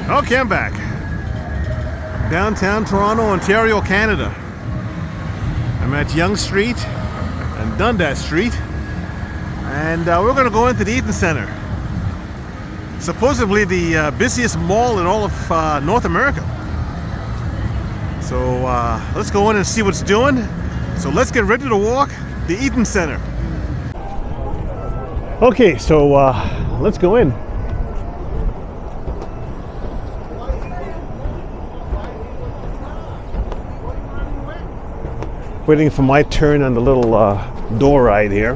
Okay, I'm back. Downtown Toronto, Ontario, Canada. I'm at Yonge Street and Dundas Street, and we're going to go into the Eaton Centre. Supposedly the busiest mall in all of North America. So let's go in and see what's doing. So let's get ready to walk the Eaton Centre. Okay, so let's go in. Waiting for my turn on the little door ride here.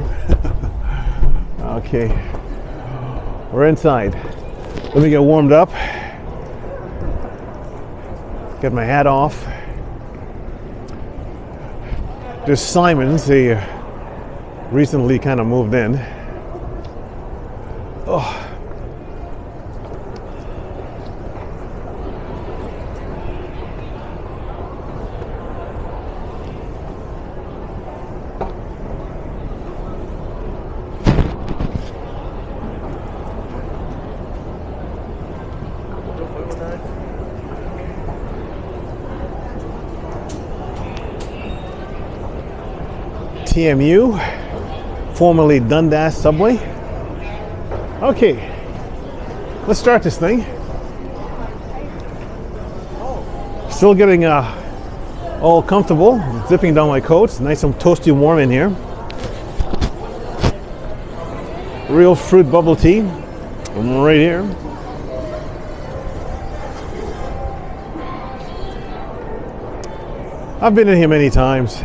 Okay, we're inside. Let me get warmed up. Get my hat off. There's Simon's. They recently kind of moved in. Oh. TMU, formerly Dundas Subway. Okay, let's start this thing. Still getting all comfortable, zipping down my coat. It's nice and toasty warm in here. Real fruit bubble tea right here. I've been in here many times.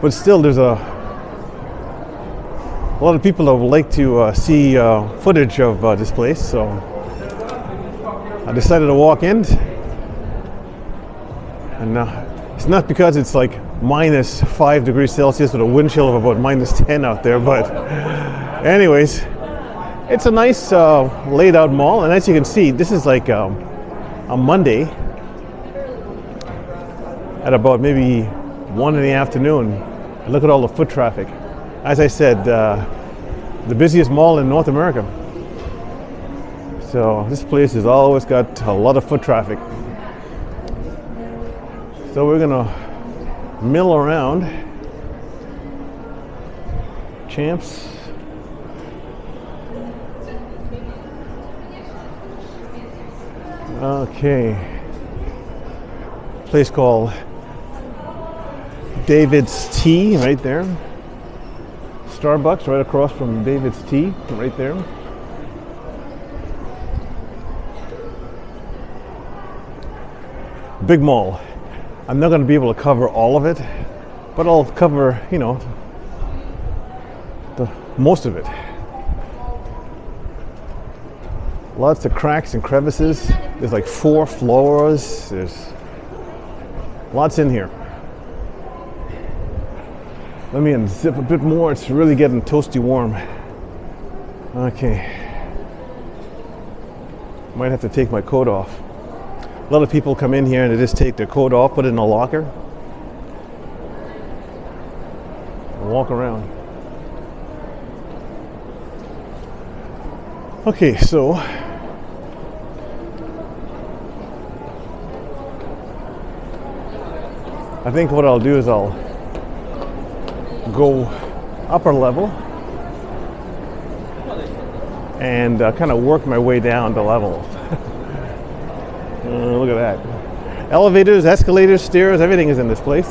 But still, there's a lot of people that would like to see footage of this place, so I decided to walk in. And it's not because it's like minus 5 degrees Celsius with a wind chill of about minus 10 out there, but anyways, it's a nice laid out mall, and as you can see, this is like a Monday at about maybe 1 in the afternoon. Look at all the foot traffic. As I said, the busiest mall in North America. So this place has always got a lot of foot traffic. So we're gonna mill around. Champs. Okay. Place called David's Tea right there. Starbucks right across from David's Tea right there. Big mall. I'm not going to be able to cover all of it, but I'll cover, you know, the most of it. Lots of cracks and crevices. There's like 4 floors. There's lots in here. Let me unzip a bit more. It's really getting toasty warm. Okay. Might have to take my coat off. A lot of people come in here and they just take their coat off, put it in a locker, and walk around. Okay, so I think what I'll do is I'll go upper level and kind of work my way down the level. Look at that. Elevators, escalators, stairs, everything is in this place.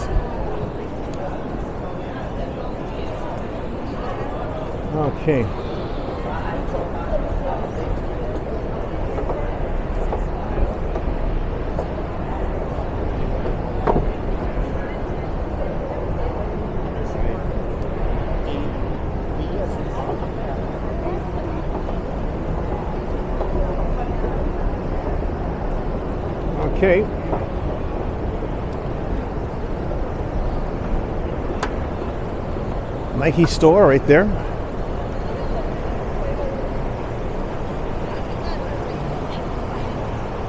Okay. Okay. Nike store right there.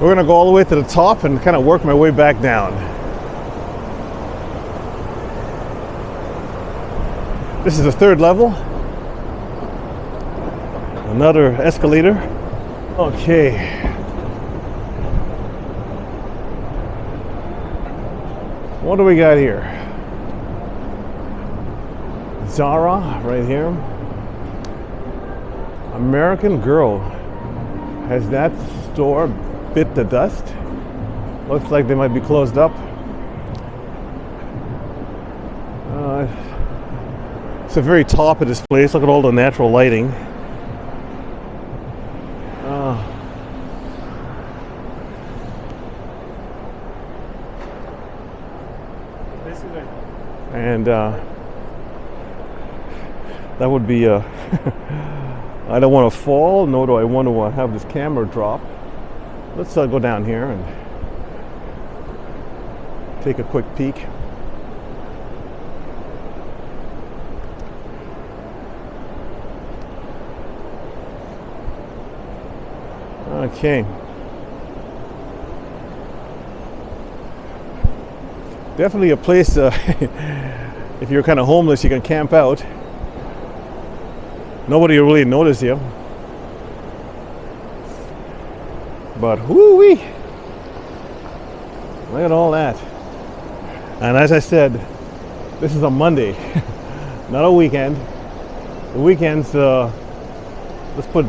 We're gonna go all the way to the top and kind of work my way back down. This is the 3rd level. Another escalator Okay. What do we got here? Zara right here. American Girl. Has that store bit the dust? Looks like they might be closed up. It's the very top of this place. Look at all the natural lighting. And that would be I don't want to fall, nor do I want to have this camera drop. Let's go down here and take a quick peek. Okay. Definitely a place, if you're kind of homeless, you can camp out. Nobody will really notice you. But whoo-wee! Look at all that. And as I said, this is a Monday, not a weekend. The weekends, let's put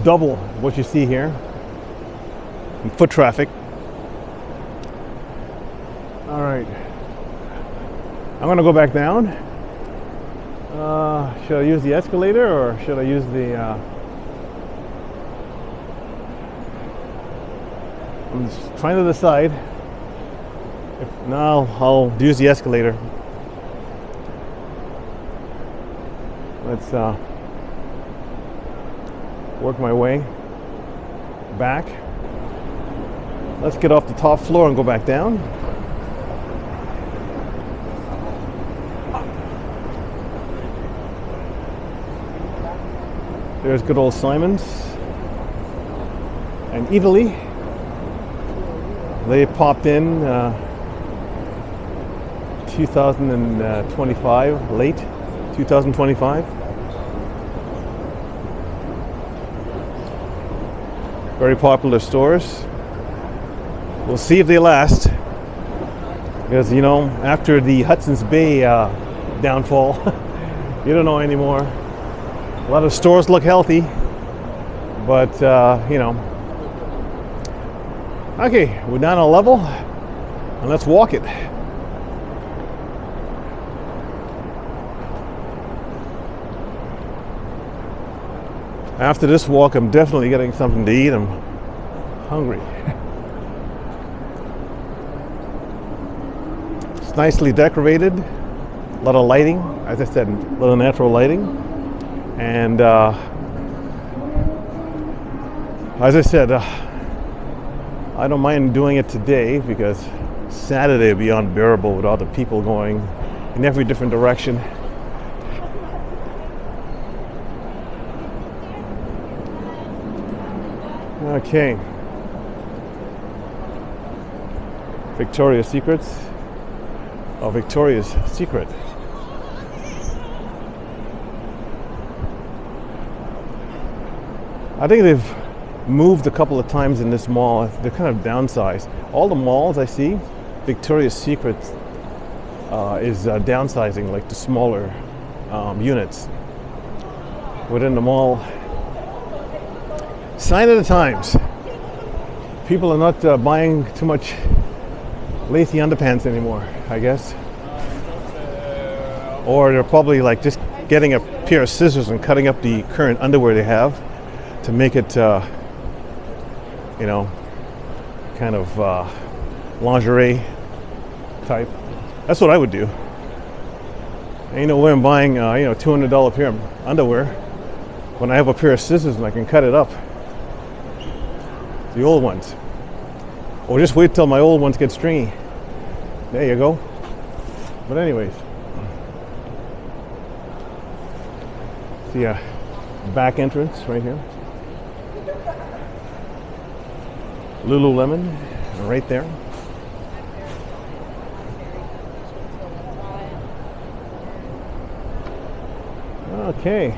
double what you see here in foot traffic. All right, I'm gonna go back down. Should I use the escalator or should I use the I'm just trying to decide. Now I'll use the escalator. Let's work my way back. Let's get off the top floor and go back down. There's good old Simon's and Italy. They popped in 2025, late 2025. Very popular stores. We'll see if they last. Because, you know, after the Hudson's Bay downfall, you don't know anymore. A lot of stores look healthy, but, you know. Okay, we're down a level, and let's walk it. After this walk, I'm definitely getting something to eat. I'm hungry. It's nicely decorated. A lot of lighting, as I said, a lot of natural lighting. And as I said, I don't mind doing it today because Saturday will be unbearable with all the people going in every different direction. Okay. Victoria's Secrets. Oh, Victoria's Secret. I think they've moved a couple of times in this mall. They're kind of downsized. All the malls I see, Victoria's Secret is downsizing, like the smaller units within the mall. Sign of the times. People are not buying too much lacy underpants anymore, I guess. Or they're probably like just getting a pair of scissors and cutting up the current underwear they have to make it, you know, kind of lingerie type. That's what I would do. Ain't no way I'm buying, you know, $200 pair of underwear when I have a pair of scissors and I can cut it up. The old ones. Or just wait till my old ones get stringy. There you go. But anyways. See a back entrance right here. Lululemon right there. Okay.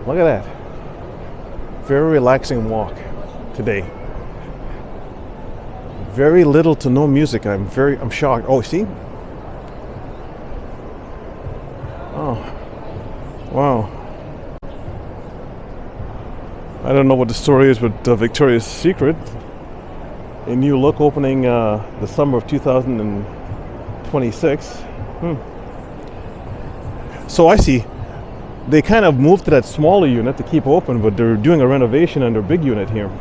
Look at that. Very relaxing walk today. Very little to no music. I'm shocked. Oh, see? Oh, wow. I don't know what the story is with Victoria's Secret. A new look opening the summer of 2026. So I see. They kind of moved to that smaller unit to keep open, but they're doing a renovation on their big unit here.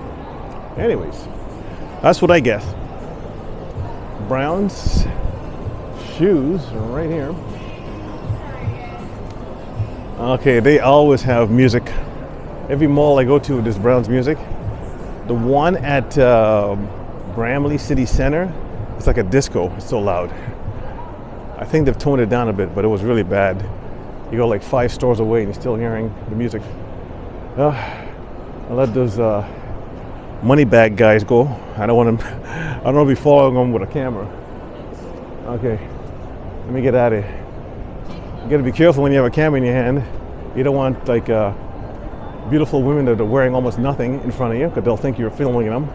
Anyways, that's what I guess. Brown's shoes right here. Okay, they always have music. Every mall I go to, there's Brown's music. The one at Bramley City Center, it's like a disco. It's so loud. I think they've toned it down a bit, but it was really bad. You go like 5 stores away and you're still hearing the music. I let those money bag guys go. I don't want to be following them with a camera. Okay, let me get out of here. You gotta be careful when you have a camera in your hand. You don't want like beautiful women that are wearing almost nothing in front of you because they'll think you're filming them.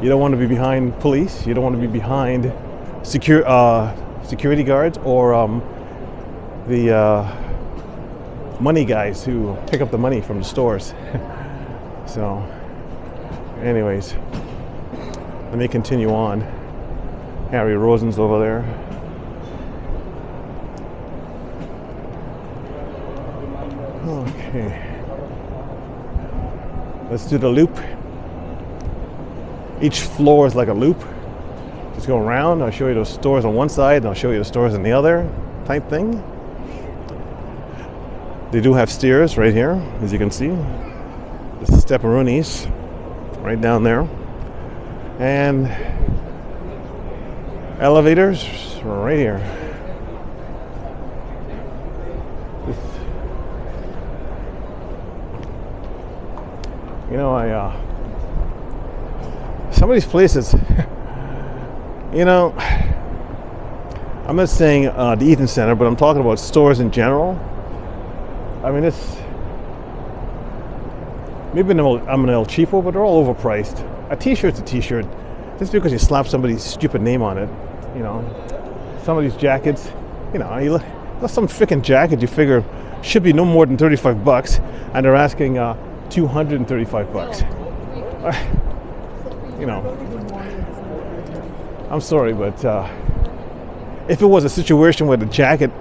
You don't want to be behind police. You don't want to be behind security guards or the money guys who pick up the money from the stores. So, anyways, let me continue on. Harry Rosen's over there. Okay. Let's do the loop. Each floor is like a loop. Just go around. I'll show you those stores on one side, and I'll show you the stores on the other, type thing. They do have stairs right here, as you can see. The stepperoonies right down there. And elevators right here. You know, some of these places, you know, I'm not saying the Eaton Center, but I'm talking about stores in general. I mean, it's maybe I'm an El Cheapo, but they're all overpriced. A t-shirt's a t-shirt. Just because you slap somebody's stupid name on it, you know. Some of these jackets, you know, that's some freaking jacket you figure should be no more than $35, and they're asking $235. You know, I'm sorry, but if it was a situation where the jacket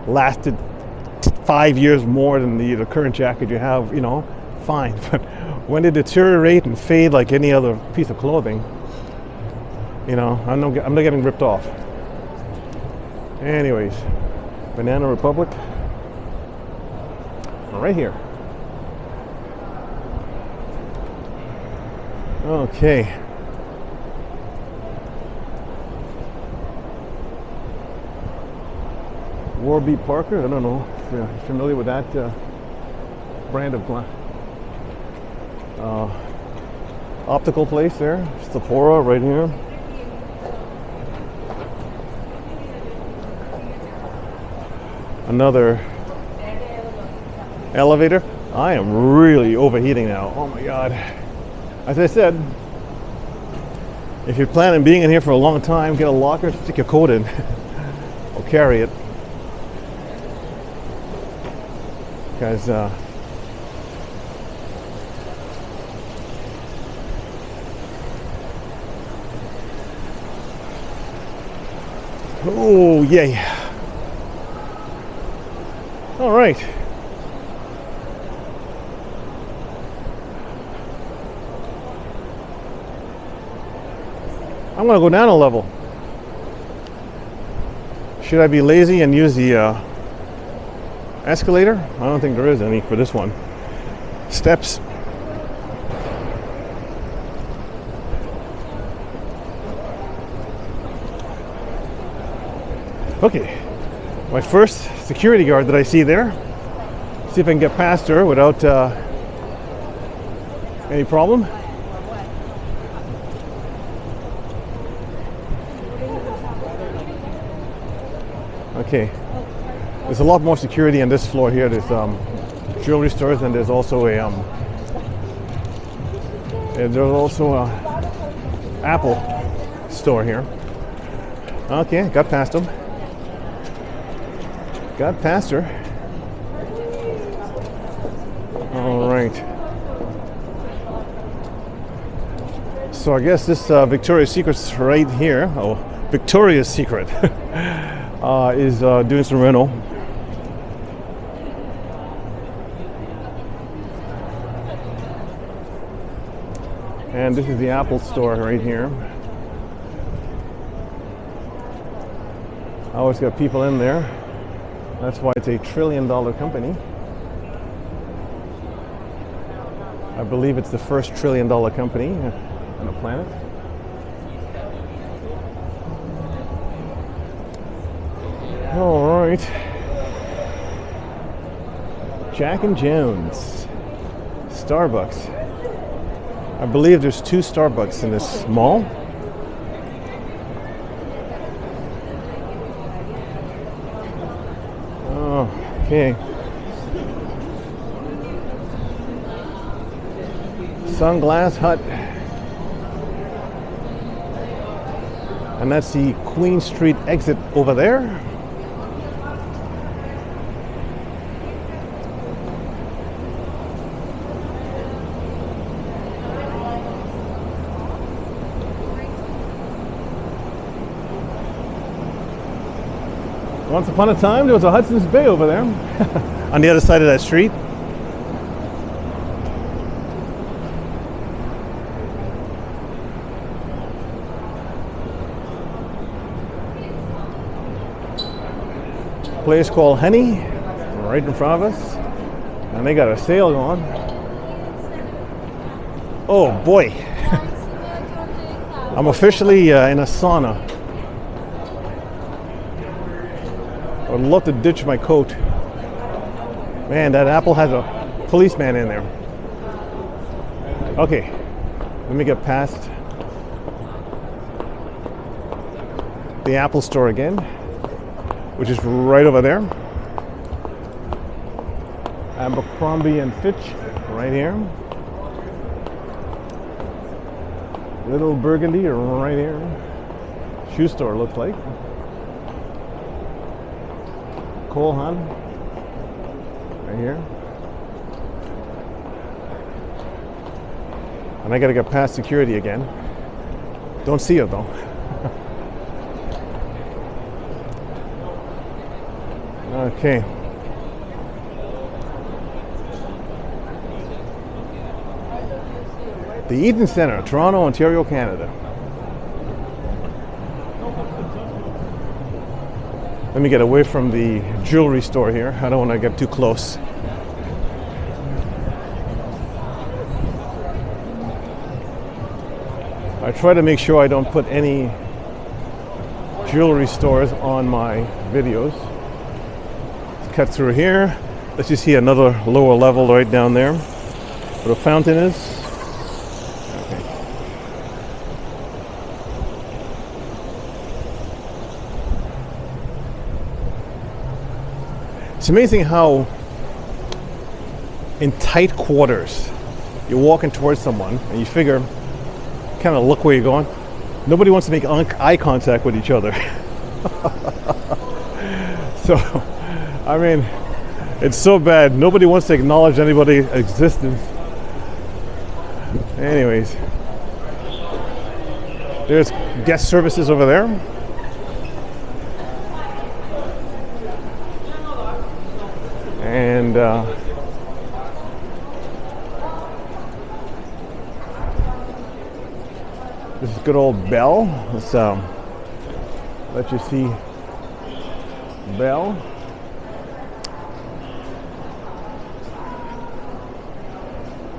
lasted 5 years more than the current jacket you have, you know, fine. But when they deteriorate and fade like any other piece of clothing, you know, I'm not getting ripped off. Anyways, Banana Republic, right here. Okay. Warby Parker, I don't know if you're familiar with that brand of optical place there. Sephora right here. Another elevator. I am really overheating now. Oh my God. As I said, if you plan on being in here for a long time, get a locker, stick your coat in, or carry it. Because oh yay! All right. I'm gonna go down a level. Should I be lazy and use the escalator? I don't think there is any for this one. Steps. Okay, my first security guard that I see there. See if I can get past her without any problem. Okay, there's a lot more security on this floor here. There's jewelry stores, and there's also a And there's also a Apple store here. Okay, got past them. Got past her. All right. So I guess this Victoria's Secret's right here. Oh, Victoria's Secret is doing some rental. And this is the Apple store right here. I always got people in there. That's why it's a $1 trillion company. I believe it's the first $1 trillion company on the planet. All right. Jack and Jones. Starbucks. I believe there's 2 Starbucks in this mall. Okay. Sunglass Hut. And that's the Queen Street exit over there. Once upon a time, there was a Hudson's Bay over there on the other side of that street. Place called Honey, right in front of us, and they got a sale going. Oh boy, I'm officially in a sauna. I would love to ditch my coat. Man, that Apple has a policeman in there. Okay, let me get past the Apple store again, which is right over there. Abercrombie and Fitch, right here. Little Burgundy, right here. Shoe store looks like. Cole Haan, right here. And I gotta get past security again. Don't see it though. Okay. The Eaton Center, Toronto, Ontario, Canada. Let me get away from the jewelry store here. I don't want to get too close. I try to make sure I don't put any jewelry stores on my videos. Let's cut through here. Let's just see another lower level right down there where the fountain is. Okay. It's amazing how in tight quarters you're walking towards someone and you figure, kind of look where you're going. Nobody wants to make eye contact with each other. So, I mean, it's so bad. Nobody wants to acknowledge anybody's existence. Anyways, there's guest services over there. And this is good old Bell. Let's let you see Bell.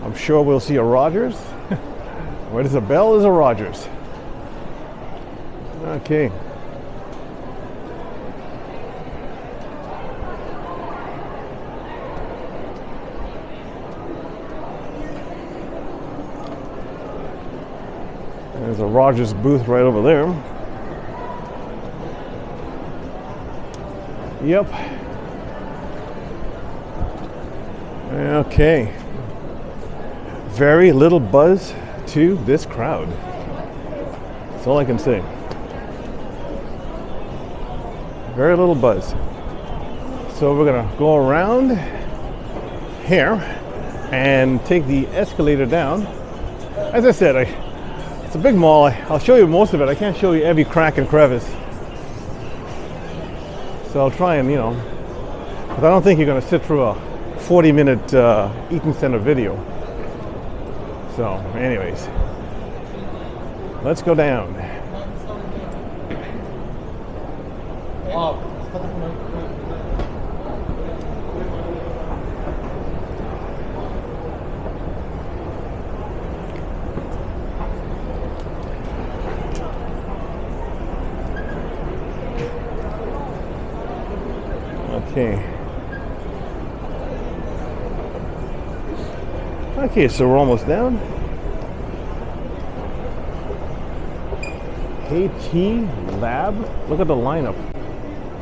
I'm sure we'll see a Rogers. Where there's a Bell, there's a Rogers. Okay. There's a Rogers booth right over there. Yep. Okay. Very little buzz to this crowd. That's all I can say. Very little buzz. So we're gonna go around here and take the escalator down. As I said, it's a big mall. I'll show you most of it. I can't show you every crack and crevice. So I'll try and, because I don't think you're going to sit through a 40-minute Eaton Center video. So, anyways, let's go down. Okay, so we're almost down. KT Lab. Look at the lineup.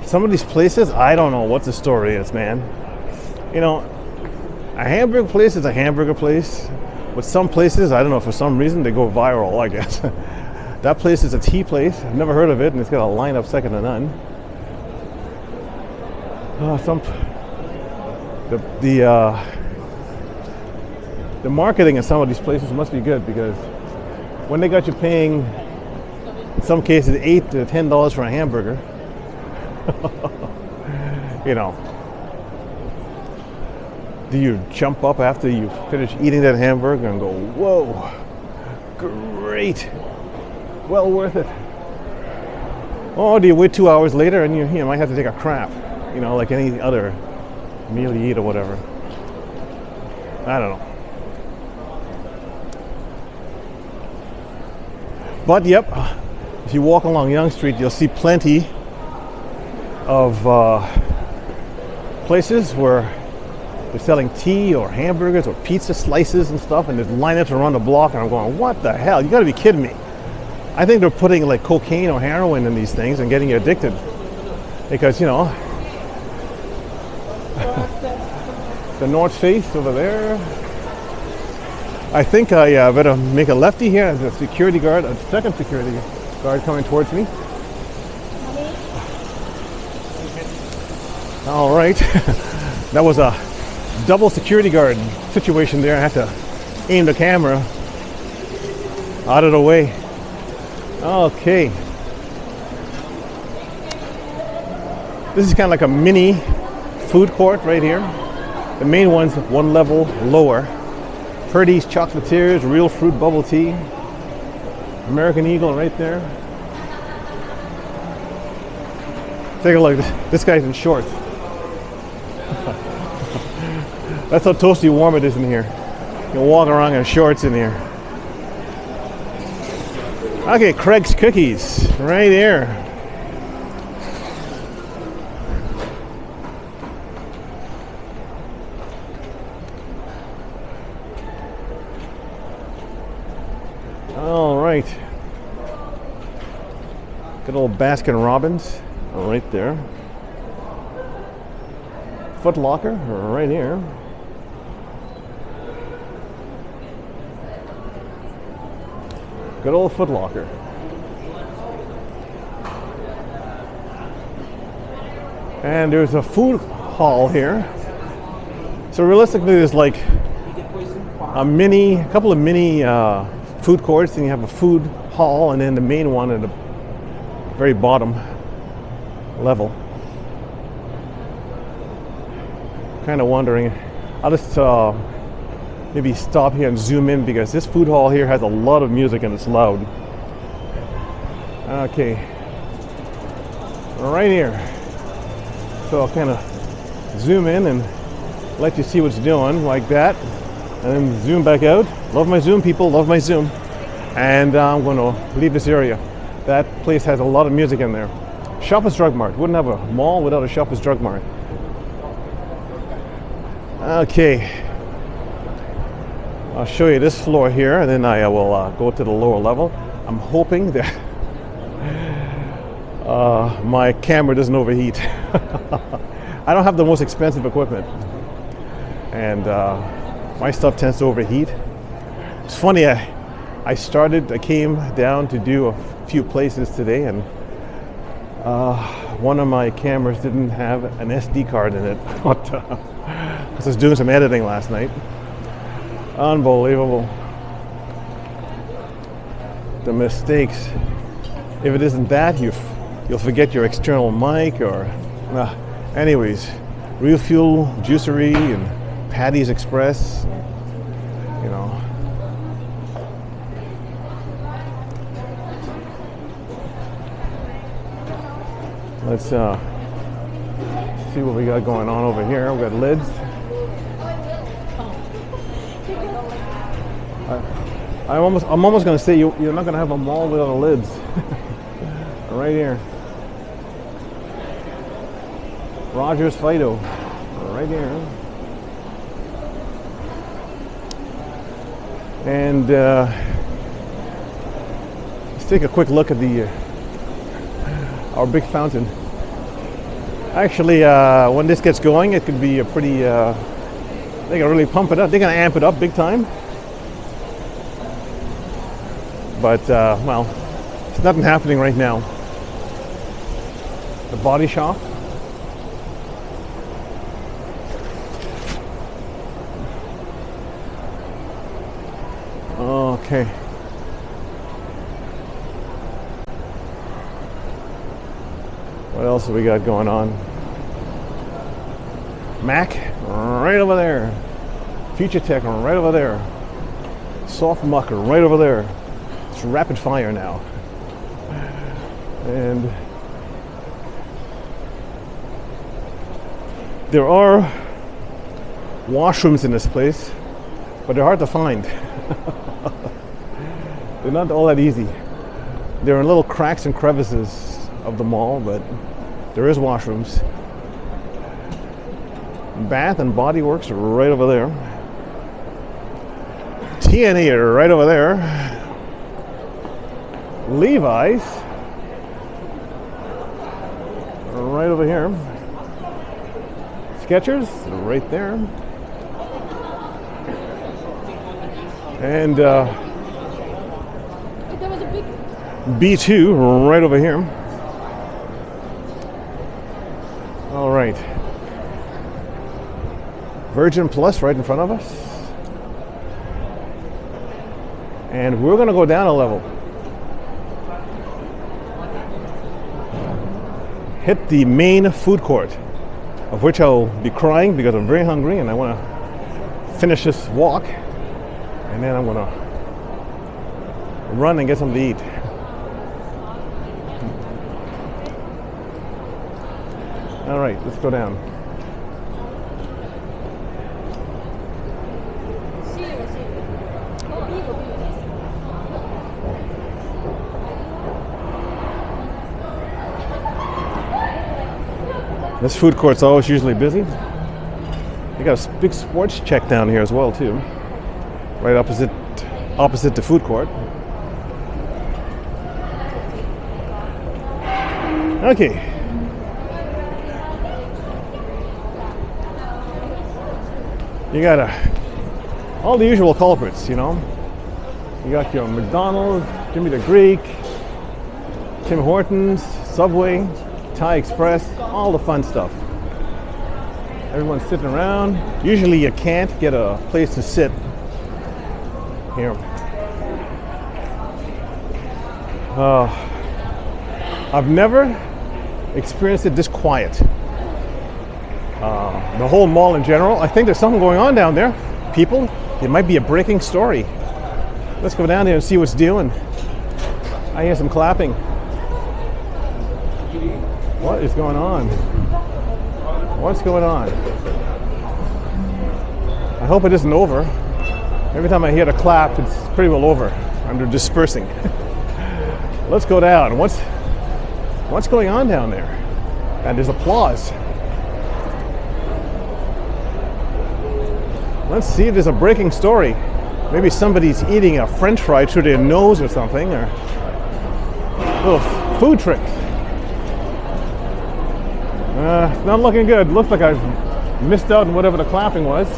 Some of these places, I don't know what the story is, man. A hamburger place is a hamburger place. But some places, I don't know, for some reason, they go viral, I guess. That place is a tea place. I've never heard of it, and it's got a lineup second to none. The marketing in some of these places must be good, because when they got you paying, in some cases, $8 to $10 for a hamburger, do you jump up after you finish eating that hamburger and go, whoa, great, well worth it? Or do you wait 2 hours later and you might have to take a crap, like any other meal you eat or whatever? I don't know. But yep, if you walk along Yonge Street, you'll see plenty of places where they're selling tea or hamburgers or pizza slices and stuff, and there's lineups around the block, and I'm going, what the hell? You gotta be kidding me. I think they're putting like cocaine or heroin in these things and getting you addicted. Because, the North Face over there. I think I better make a lefty here. There's a security guard, a second security guard coming towards me. All right. That was a double security guard situation there. I had to aim the camera out of the way. Okay. This is kind of like a mini food court right here. The main one's one level lower. Purdy's Chocolatiers, Real Fruit Bubble Tea, American Eagle right there. Take a look, this guy's in shorts. That's how toasty warm it is in here. You can walk around in shorts in here. Okay, Craig's Cookies, right here. All right. Good old Baskin Robbins, right there. Foot Locker, right here. Good old Foot Locker. And there's a food hall here. So realistically, there's like a couple of mini food courts, and you have a food hall, and then the main one at the very bottom level. Kind of wondering. I'll just maybe stop here and zoom in, because this food hall here has a lot of music and it's loud. Okay, right here. So I'll kind of zoom in and let you see what's doing like that, and then zoom back out. Love my zoom, people, love my zoom. And I'm going to leave this area. That place has a lot of music in there. Shoppers Drug Mart. Wouldn't have a mall without a Shoppers Drug Mart. Okay. I'll show you this floor here, and then I will go to the lower level. I'm hoping that my camera doesn't overheat. I don't have the most expensive equipment, and my stuff tends to overheat. It's funny, I came down to do a few places today, and one of my cameras didn't have an SD card in it. Because I was doing some editing last night. Unbelievable. The mistakes. If it isn't that, you'll forget your external mic or... anyways, Real Fuel, Juicery, and Patty's Express. You know. Let's see what we got going on over here. We got lids. I'm almost going to say you're not going to have a mall without the lids. Right here. Rogers Fido. Right here. And let's take a quick look at our big fountain. Actually, when this gets going, it could be a pretty... they can really pump it up. They're going to amp it up big time. But, well, there's nothing happening right now. The body shop. Okay. What else have we got going on? Mac, right over there. Future Tech, right over there. Soft Muck, right over there. It's rapid fire now. And there are washrooms in this place, but they're hard to find. They're not all that easy. They're in little cracks and crevices of the mall, but there is washrooms. Bath and Body Works right over there. TNA right over there. Levi's right over here. Skechers right there. And B2 right over here. All right. Virgin Plus right in front of us. And we're going to go down a level. Hit the main food court, of which I'll be crying because I'm very hungry and I want to finish this walk. And then I'm going to run and get something to eat. All right, let's go down. This food court's always usually busy. They got a big sports check down here as well too, right opposite the food court. Okay. You got all the usual culprits, you know. You got your McDonald's, Jimmy the Greek, Tim Hortons, Subway, Thai Express, all the fun stuff. Everyone's sitting around. Usually you can't get a place to sit here. I've never experienced it this quiet. The whole mall in general. I think there's something going on down there. People, it might be a breaking story. Let's go down there and see what's doing. I hear some clapping. What is going on? What's going on? I hope it isn't over. Every time I hear the clap, it's pretty well over. I'm dispersing. Let's go down. What's going on down there? And there's applause. Let's see if there's a breaking story. Maybe somebody's eating a French fry through their nose or something, or little food tricks. It's not looking good. Looks like I've missed out on whatever the clapping was.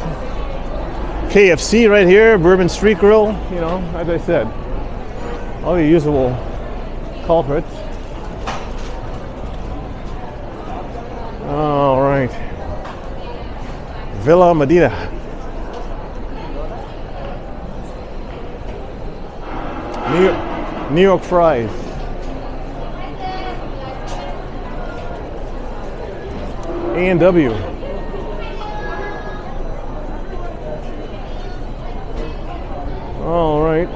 KFC right here, Bourbon Street Grill, you know, as I said. All the usual culprits. All right. Villa Medina. New York fries. A&W. All right.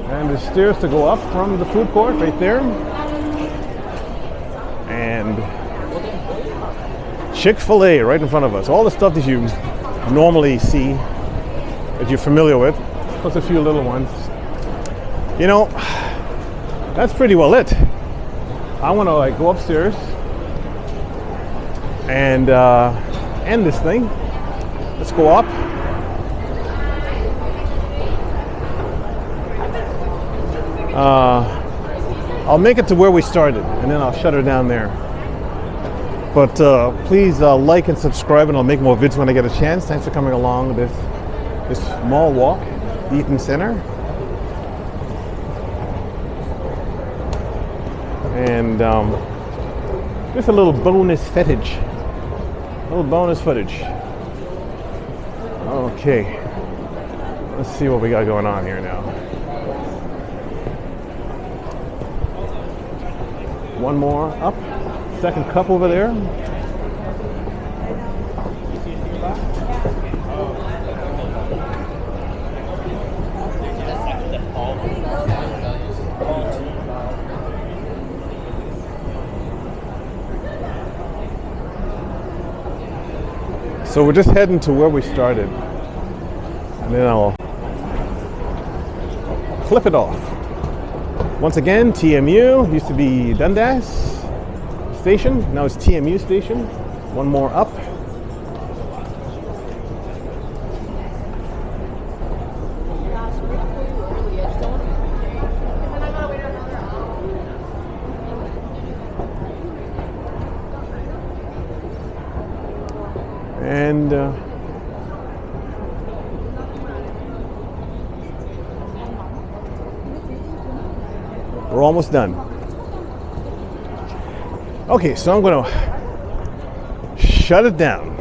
And the stairs to go up from the food court right there. And Chick-fil-A right in front of us. All the stuff that you normally see, that you're familiar with, plus a few little ones. You know, that's pretty well it. I want to like go upstairs and end this thing. Let's go up. I'll make it to where we started, and then I'll shut her down there. But please like and subscribe, and I'll make more videos when I get a chance. Thanks for coming along this mall walk, Eaton Center. And just a little bonus footage. Okay. Let's see what we got going on here now. One more up. Second cup over there. So we're just heading to where we started, and then I'll clip it off. Once again, TMU, used to be Dundas Station, now it's TMU Station. One more up. And we're almost done. Okay, so I'm going to shut it down.